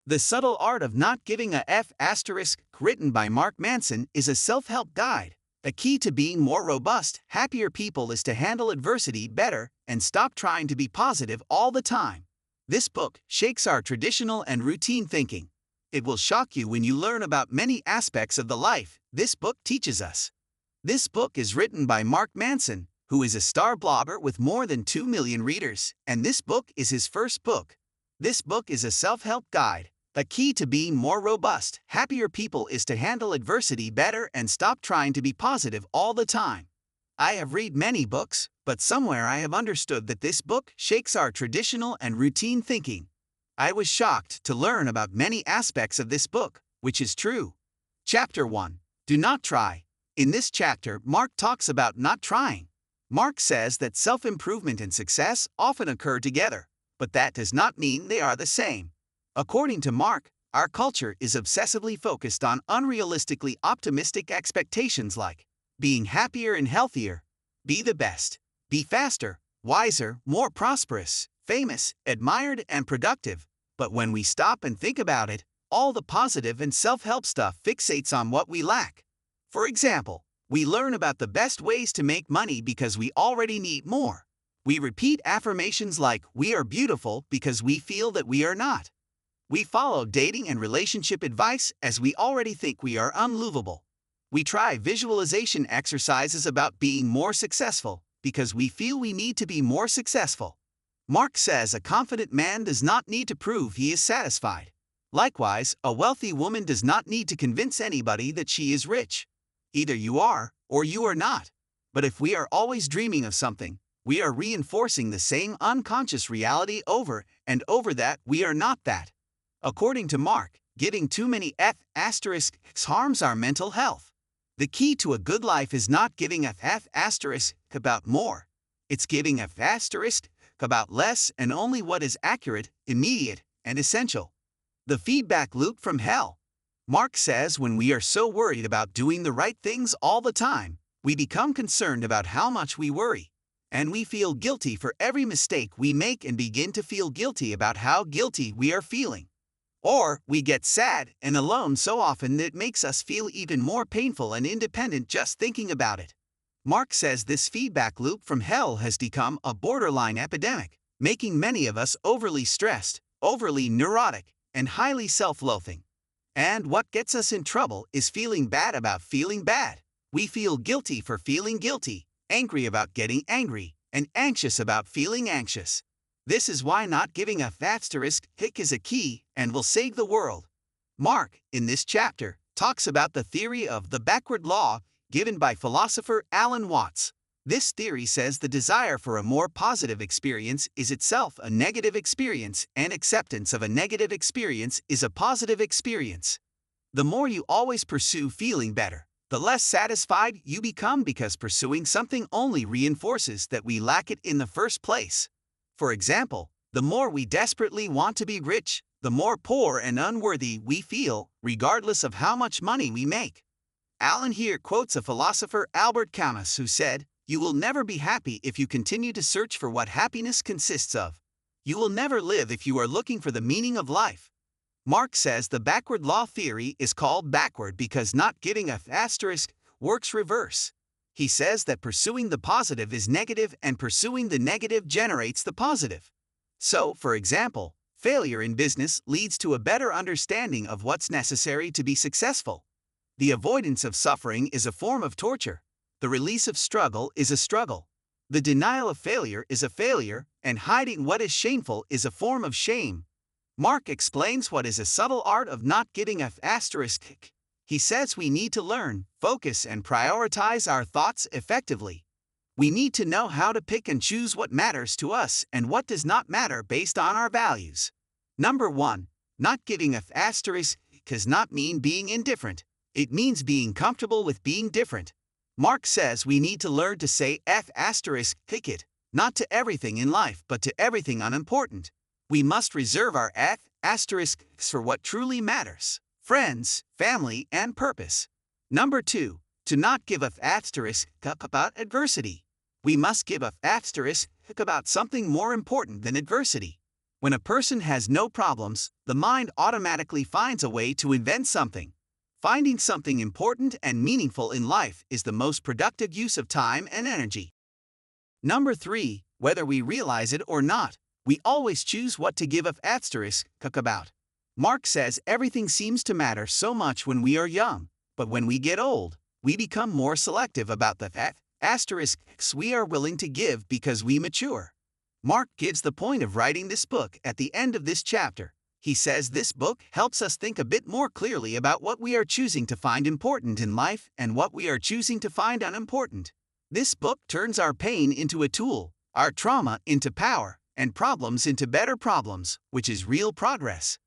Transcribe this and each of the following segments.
The Subtle Art of Not Giving a F***, written by Mark Manson, is a self-help guide. A key to being more robust, happier people is to handle adversity better and stop trying to be positive all the time. This book shakes our traditional and routine thinking. It will shock you when you learn about many aspects of the life this book teaches us. This book is written by Mark Manson, who is a star blogger with more than 2 million readers, and this book is his first book. This book is a self-help guide. A key to being more robust, happier people is to handle adversity better and stop trying to be positive all the time. I have read many books, but somewhere I have understood that this book shakes our traditional and routine thinking. I was shocked to learn about many aspects of this book, which is true. Chapter 1. Do not try. In this chapter, Mark talks about not trying. Mark says that self-improvement and success often occur together, but that does not mean they are the same. According to Mark, our culture is obsessively focused on unrealistically optimistic expectations like being happier and healthier, be the best, be faster, wiser, more prosperous, famous, admired, and productive. But when we stop and think about it, all the positive and self-help stuff fixates on what we lack. For example, we learn about the best ways to make money because we already need more. We repeat affirmations like, "We are beautiful," because we feel that we are not. We follow dating and relationship advice as we already think we are unlovable. We try visualization exercises about being more successful because we feel we need to be more successful. Mark says a confident man does not need to prove he is satisfied. Likewise, a wealthy woman does not need to convince anybody that she is rich. Either you are or you are not. But if we are always dreaming of something, we are reinforcing the same unconscious reality over and over that we are not that. According to Mark, giving too many F*** harms our mental health. The key to a good life is not giving a F** about more. It's giving a F* about less and only what is accurate, immediate, and essential. The feedback loop from hell. Mark says when we are so worried about doing the right things all the time, we become concerned about how much we worry. And we feel guilty for every mistake we make and begin to feel guilty about how guilty we are feeling. Or we get sad and alone so often that it makes us feel even more painful and independent just thinking about it. Mark says this feedback loop from hell has become a borderline epidemic, making many of us overly stressed, overly neurotic, and highly self-loathing. And what gets us in trouble is feeling bad about feeling bad. We feel guilty for feeling guilty, angry about getting angry, and anxious about feeling anxious. This is why not giving a ** is a key and will save the world. Mark, in this chapter, talks about the theory of the backward law given by philosopher Alan Watts. This theory says the desire for a more positive experience is itself a negative experience, and acceptance of a negative experience is a positive experience. The more you always pursue feeling better, the less satisfied you become because pursuing something only reinforces that we lack it in the first place. For example, the more we desperately want to be rich, the more poor and unworthy we feel, regardless of how much money we make. Alan here quotes a philosopher Albert Camus who said, "You will never be happy if you continue to search for what happiness consists of. You will never live if you are looking for the meaning of life." Mark says the backward law theory is called backward because not giving a * works reverse. He says that pursuing the positive is negative and pursuing the negative generates the positive. So, for example, failure in business leads to a better understanding of what's necessary to be successful. The avoidance of suffering is a form of torture. The release of struggle is a struggle. The denial of failure is a failure, and hiding what is shameful is a form of shame. Mark explains what is a subtle art of not giving a *. He says we need to learn, focus, and prioritize our thoughts effectively. We need to know how to pick and choose what matters to us and what does not matter based on our values. Number 1. Not giving a * does not mean being indifferent. It means being comfortable with being different. Mark says we need to learn to say F** it, not to everything in life but to everything unimportant. We must reserve our F** for what truly matters: friends, family, and purpose. Number 2. To not give a * about adversity. We must give a * about something more important than adversity. When a person has no problems, the mind automatically finds a way to invent something. Finding something important and meaningful in life is the most productive use of time and energy. Number 3. Whether we realize it or not, we always choose what to give about. Mark says everything seems to matter so much when we are young, but when we get old, we become more selective about the asterisks we are willing to give because we mature. Mark gives the point of writing this book at the end of this chapter. He says this book helps us think a bit more clearly about what we are choosing to find important in life and what we are choosing to find unimportant. This book turns our pain into a tool, our trauma into power, and problems into better problems, which is real progress.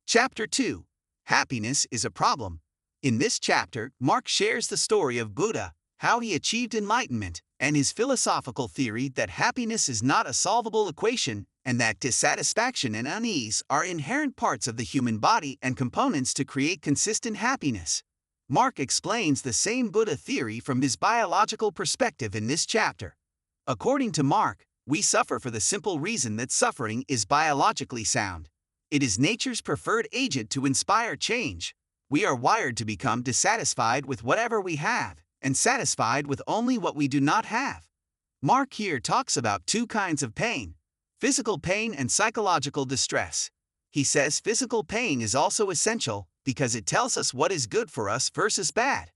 Chapter 2. Happiness is a problem. In this chapter, Mark shares the story of Buddha, how he achieved enlightenment, and his philosophical theory that happiness is not a solvable equation and that dissatisfaction and unease are inherent parts of the human body and components to create consistent happiness. Mark explains the same Buddha theory from his biological perspective in this chapter. According to Mark, we suffer for the simple reason that suffering is biologically sound. It is nature's preferred agent to inspire change. We are wired to become dissatisfied with whatever we have, and satisfied with only what we do not have. Mark here talks about two kinds of pain: physical pain and psychological distress. He says physical pain is also essential because it tells us what is good for us versus bad.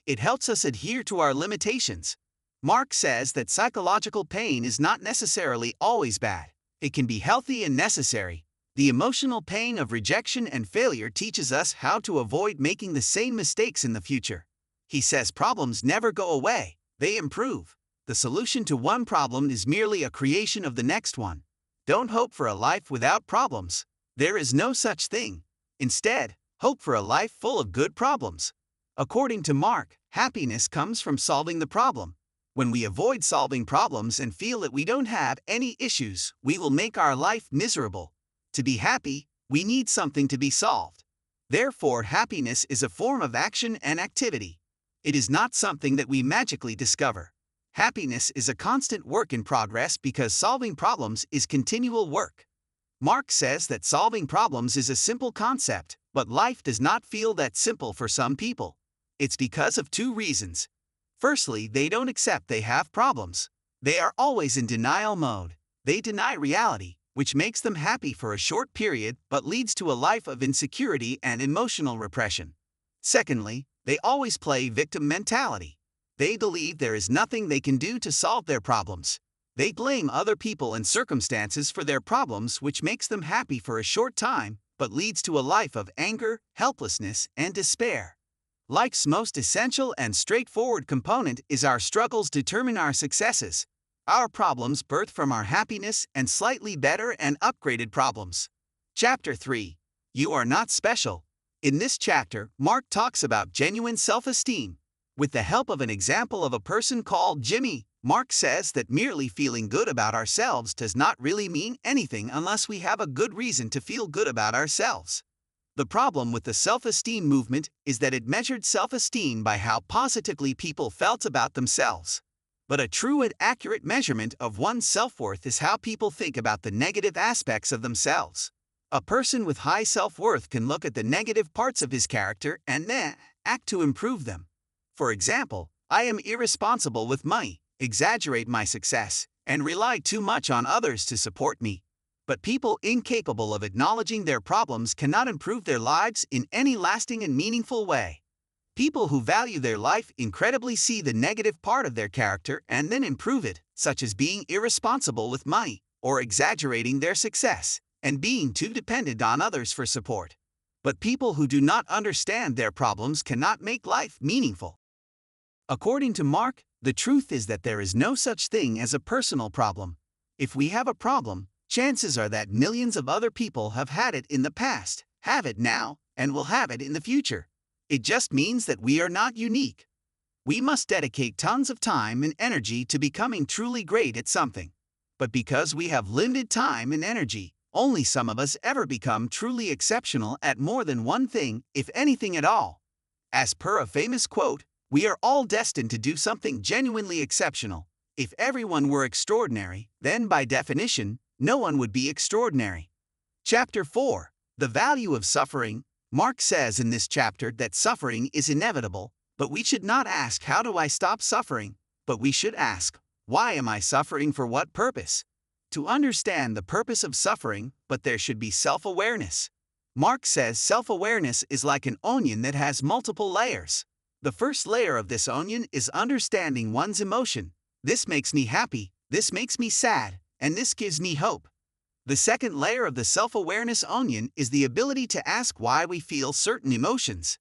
It helps us adhere to our limitations. Mark says that psychological pain is not necessarily always bad. It can be healthy and necessary. The emotional pain of rejection and failure teaches us how to avoid making the same mistakes in the future. He says problems never go away, they improve. The solution to one problem is merely a creation of the next one. Don't hope for a life without problems. There is no such thing. Instead, hope for a life full of good problems. According to Mark, happiness comes from solving the problem. When we avoid solving problems and feel that we don't have any issues, we will make our life miserable. To be happy, we need something to be solved. Therefore, happiness is a form of action and activity. It is not something that we magically discover. Happiness is a constant work in progress because solving problems is continual work. Mark says that solving problems is a simple concept, but life does not feel that simple for some people. It's because of two reasons. Firstly, they don't accept they have problems. They are always in denial mode. They deny reality, which makes them happy for a short period but leads to a life of insecurity and emotional repression. Secondly, they always play victim mentality. They believe there is nothing they can do to solve their problems. They blame other people and circumstances for their problems, which makes them happy for a short time but leads to a life of anger, helplessness, and despair. Life's most essential and straightforward component is our struggles determine our successes. Our problems birth from our happiness and slightly better and upgraded problems. Chapter 3. You are not special. In this chapter, Mark talks about genuine self-esteem. With the help of an example of a person called Jimmy, Mark says that merely feeling good about ourselves does not really mean anything unless we have a good reason to feel good about ourselves. The problem with the self-esteem movement is that it measured self-esteem by how positively people felt about themselves. But a true and accurate measurement of one's self-worth is how people think about the negative aspects of themselves. A person with high self-worth can look at the negative parts of his character and then act to improve them. For example, I am irresponsible with money, exaggerate my success, and rely too much on others to support me. But people incapable of acknowledging their problems cannot improve their lives in any lasting and meaningful way. People who value their life incredibly see the negative part of their character and then improve it, such as being irresponsible with money, or exaggerating their success, and being too dependent on others for support. But people who do not understand their problems cannot make life meaningful. According to Mark, the truth is that there is no such thing as a personal problem. If we have a problem, chances are that millions of other people have had it in the past, have it now, and will have it in the future. It just means that we are not unique. We must dedicate tons of time and energy to becoming truly great at something. But because we have limited time and energy, only some of us ever become truly exceptional at more than one thing, if anything at all. As per a famous quote, we are all destined to do something genuinely exceptional. If everyone were extraordinary, then by definition, no one would be extraordinary. Chapter 4. The Value of Suffering. Mark says in this chapter that suffering is inevitable, but we should not ask, how do I stop suffering? But we should ask, why am I suffering, for what purpose? To understand the purpose of suffering, but there should be self-awareness. Mark says self-awareness is like an onion that has multiple layers. The first layer of this onion is understanding one's emotion. This makes me happy, this makes me sad, and this gives me hope. The second layer of the self-awareness onion is the ability to ask why we feel certain emotions.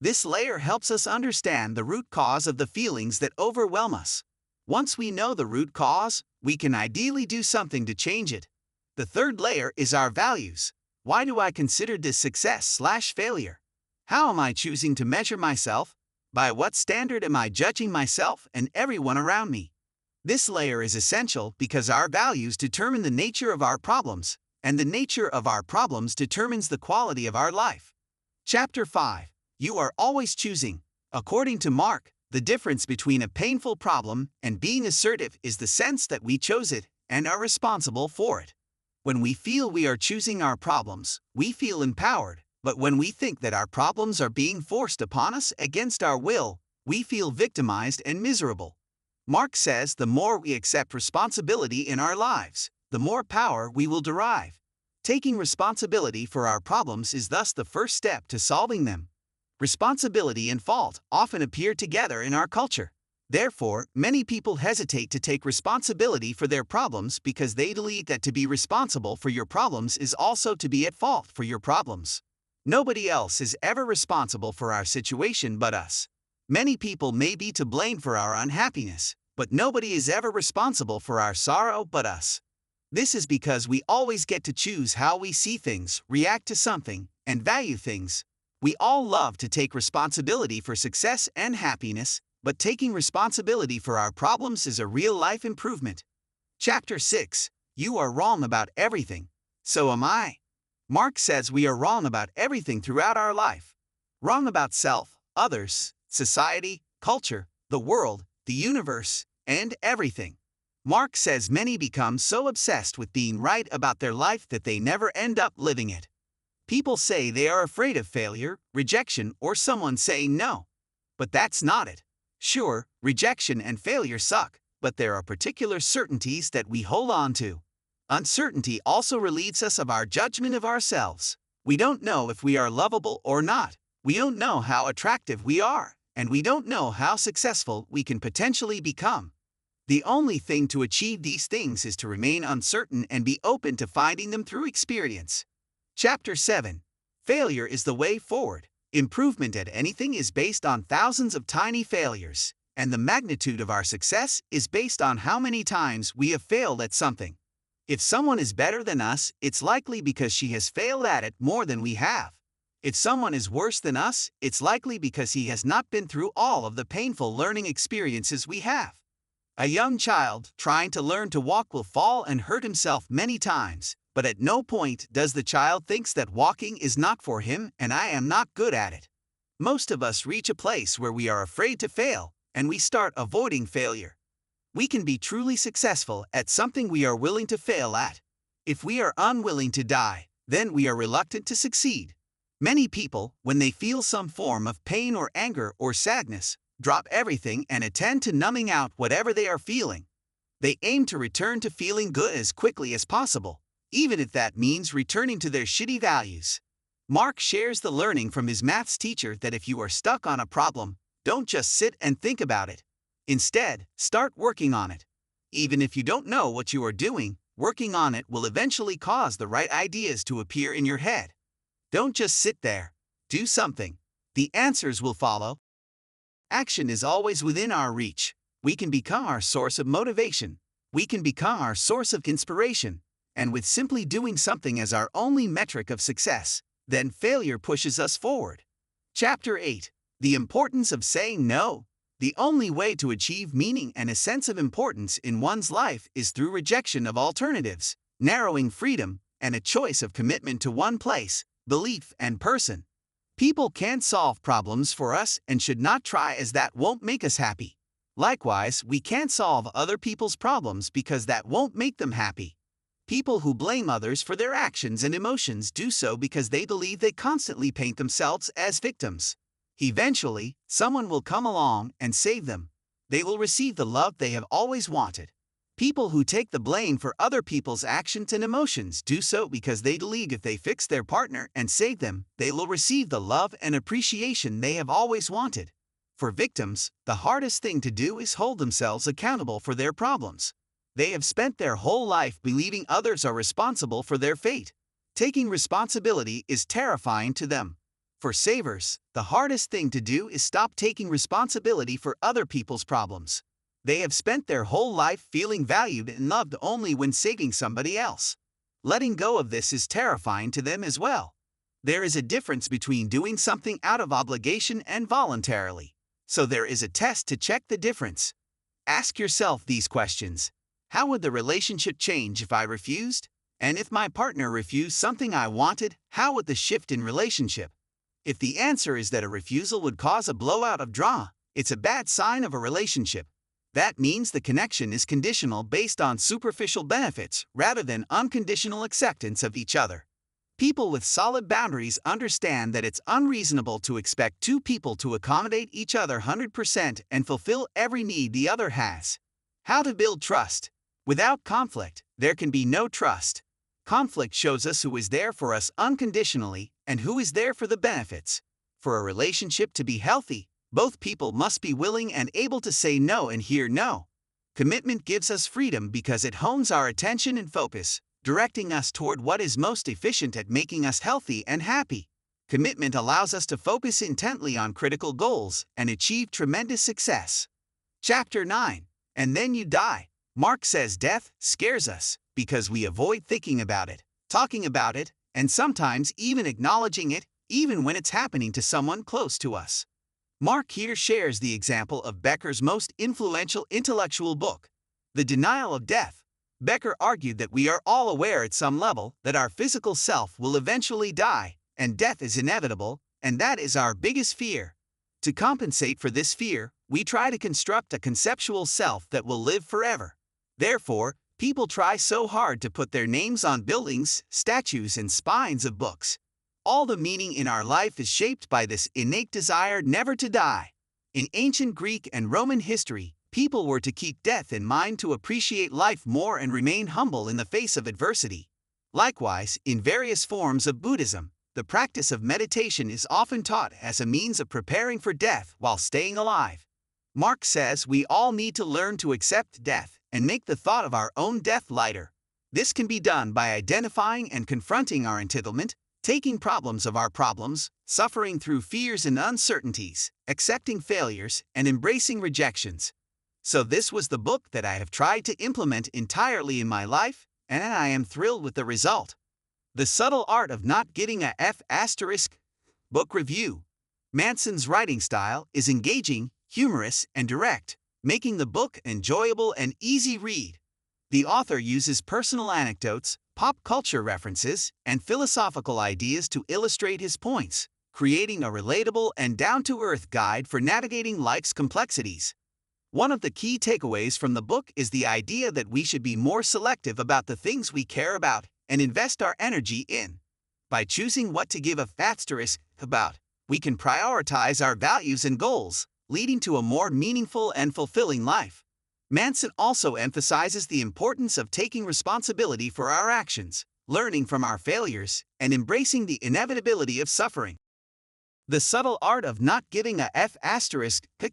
This layer helps us understand the root cause of the feelings that overwhelm us. Once we know the root cause, we can ideally do something to change it. The third layer is our values. Why do I consider this success/failure? How am I choosing to measure myself? By what standard am I judging myself and everyone around me? This layer is essential because our values determine the nature of our problems, and the nature of our problems determines the quality of our life. Chapter 5. You are always choosing. According to Mark, the difference between a painful problem and being assertive is the sense that we chose it and are responsible for it. When we feel we are choosing our problems, we feel empowered, but when we think that our problems are being forced upon us against our will, we feel victimized and miserable. Mark says the more we accept responsibility in our lives, the more power we will derive. Taking responsibility for our problems is thus the first step to solving them. Responsibility and fault often appear together in our culture. Therefore, many people hesitate to take responsibility for their problems because they believe that to be responsible for your problems is also to be at fault for your problems. Nobody else is ever responsible for our situation but us. Many people may be to blame for our unhappiness, but nobody is ever responsible for our sorrow but us. This is because we always get to choose how we see things, react to something, and value things. We all love to take responsibility for success and happiness, but taking responsibility for our problems is a real-life improvement. Chapter 6. You are wrong about everything. So am I. Mark says we are wrong about everything throughout our life. Wrong about self, others, society, culture, the world, the universe, and everything. Mark says many become so obsessed with being right about their life that they never end up living it. People say they are afraid of failure, rejection, or someone saying no. But that's not it. Sure, rejection and failure suck, but there are particular certainties that we hold on to. Uncertainty also relieves us of our judgment of ourselves. We don't know if we are lovable or not. We don't know how attractive we are, and we don't know how successful we can potentially become. The only thing to achieve these things is to remain uncertain and be open to finding them through experience. Chapter 7. Failure is the way forward. Improvement at anything is based on thousands of tiny failures, and the magnitude of our success is based on how many times we have failed at something. If someone is better than us, it's likely because she has failed at it more than we have. If someone is worse than us, it's likely because he has not been through all of the painful learning experiences we have. A young child trying to learn to walk will fall and hurt himself many times, but at no point does the child think that walking is not for him and I am not good at it. Most of us reach a place where we are afraid to fail, and we start avoiding failure. We can be truly successful at something we are willing to fail at. If we are unwilling to die, then we are reluctant to succeed. Many people, when they feel some form of pain or anger or sadness, drop everything and attend to numbing out whatever they are feeling. They aim to return to feeling good as quickly as possible, even if that means returning to their shitty values. Mark shares the learning from his maths teacher that if you are stuck on a problem, don't just sit and think about it. Instead, start working on it. Even if you don't know what you are doing, working on it will eventually cause the right ideas to appear in your head. Don't just sit there. Do something. The answers will follow. Action is always within our reach. We can become our source of motivation. We can become our source of inspiration. And with simply doing something as our only metric of success, then failure pushes us forward. Chapter 8. The importance of saying no. The only way to achieve meaning and a sense of importance in one's life is through rejection of alternatives, narrowing freedom, and a choice of commitment to one place, belief, and person. People can't solve problems for us and should not try, as that won't make us happy. Likewise, we can't solve other people's problems because that won't make them happy. People who blame others for their actions and emotions do so because they believe they constantly paint themselves as victims. Eventually, someone will come along and save them. They will receive the love they have always wanted. People who take the blame for other people's actions and emotions do so because they believe if they fix their partner and save them, they will receive the love and appreciation they have always wanted. For victims, the hardest thing to do is hold themselves accountable for their problems. They have spent their whole life believing others are responsible for their fate. Taking responsibility is terrifying to them. For savers, the hardest thing to do is stop taking responsibility for other people's problems. They have spent their whole life feeling valued and loved only when saving somebody else. Letting go of this is terrifying to them as well. There is a difference between doing something out of obligation and voluntarily. So there is a test to check the difference. Ask yourself these questions. How would the relationship change if I refused? And if my partner refused something I wanted, how would the shift in relationship? If the answer is that a refusal would cause a blowout of drama, it's a bad sign of a relationship. That means the connection is conditional based on superficial benefits rather than unconditional acceptance of each other. People with solid boundaries understand that it's unreasonable to expect two people to accommodate each other 100% and fulfill every need the other has. How to build trust. Without conflict, there can be no trust. Conflict shows us who is there for us unconditionally and who is there for the benefits. For a relationship to be healthy, both people must be willing and able to say no and hear no. Commitment gives us freedom because it hones our attention and focus, directing us toward what is most efficient at making us healthy and happy. Commitment allows us to focus intently on critical goals and achieve tremendous success. Chapter 9. And then you die. Mark says death scares us because we avoid thinking about it, talking about it, and sometimes even acknowledging it, even when it's happening to someone close to us. Mark here shares the example of Becker's most influential intellectual book, The Denial of Death. Becker argued that we are all aware at some level that our physical self will eventually die, and death is inevitable, and that is our biggest fear. To compensate for this fear, we try to construct a conceptual self that will live forever. Therefore, people try so hard to put their names on buildings, statues, and spines of books. All the meaning in our life is shaped by this innate desire never to die. In ancient Greek and Roman history, people were to keep death in mind to appreciate life more and remain humble in the face of adversity. Likewise, in various forms of Buddhism, the practice of meditation is often taught as a means of preparing for death while staying alive. Mark says we all need to learn to accept death and make the thought of our own death lighter. This can be done by identifying and confronting our entitlement, taking problems of our problems, suffering through fears and uncertainties, accepting failures, and embracing rejections. So this was the book that I have tried to implement entirely in my life, and I am thrilled with the result. The Subtle Art of Not Getting a F*** Book Review. Manson's writing style is engaging, humorous, and direct, making the book enjoyable and easy read. The author uses personal anecdotes, pop culture references, and philosophical ideas to illustrate his points, creating a relatable and down-to-earth guide for navigating life's complexities. One of the key takeaways from the book is the idea that we should be more selective about the things we care about and invest our energy in. By choosing what to give a ** about, we can prioritize our values and goals, leading to a more meaningful and fulfilling life. Manson also emphasizes the importance of taking responsibility for our actions, learning from our failures, and embracing the inevitability of suffering. The Subtle Art of Not Giving a F**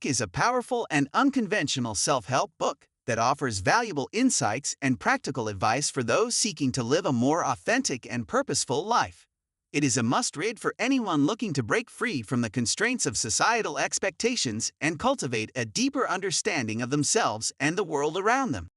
is a powerful and unconventional self-help book that offers valuable insights and practical advice for those seeking to live a more authentic and purposeful life. It is a must-read for anyone looking to break free from the constraints of societal expectations and cultivate a deeper understanding of themselves and the world around them.